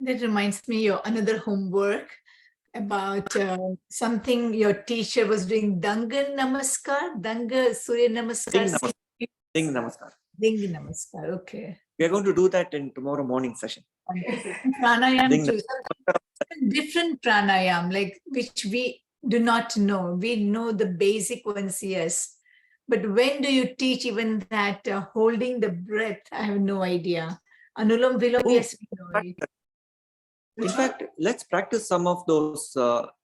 That reminds me of another homework about something your teacher was doing. Danga Namaskar, Danga Surya Namaskar. Ding Namaskar. Ding Namaskar, okay. We are going to do that in tomorrow morning session. Pranayam too. Different pranayam, like which we do not know. We know the basic ones, yes. But when do you teach even that holding the breath? I have no idea. Anulam Vilom, yes, we know it. In fact, let's practice some of those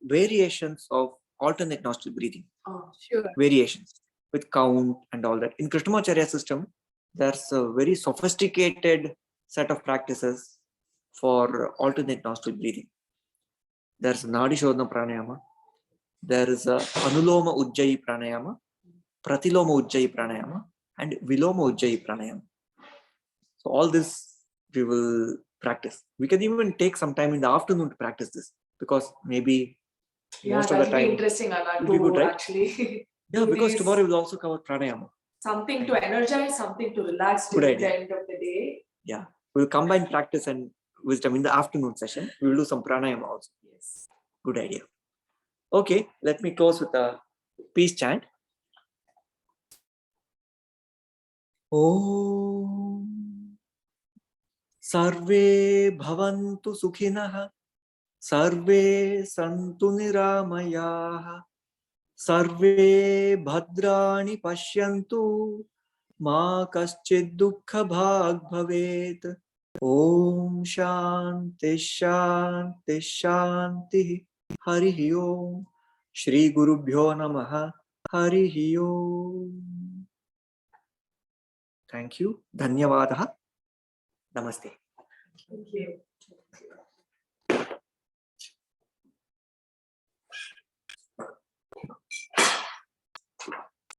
variations of alternate nostril breathing. Oh, sure. Variations with count and all that. In Krishnamacharya system, there's a very sophisticated set of practices for alternate nostril breathing. There's Nadi Shodhana Pranayama. There is a Anuloma Ujjayi Pranayama, Pratiloma Ujjayi Pranayama, and Viloma Ujjayi Pranayama. So all this we will practice. We can even take some time in the afternoon to practice this, because maybe most of the time. Be interesting, Anna, it'll be good, right? actually. Yeah, because tomorrow we'll also cover pranayama. Something to energize, something to relax Good during idea. the end of the day. Yeah, we'll combine practice and wisdom in the afternoon session. We will do some pranayama also. Yes. Good idea. Okay, let me close with a peace chant. Om Sarve Bhavantu Sukhinah, Sarve Santu Niramayaha, Sarve Bhadrani Pashyantu, Ma Kaschid Dukkha Bhag Bhavet. Om Shanti Shanti Shanti. Harihi Om. Shri Guru Bhyo Namaha. Harihi Om. Thank you. Dhanyavadaha. Namaste. Thank you.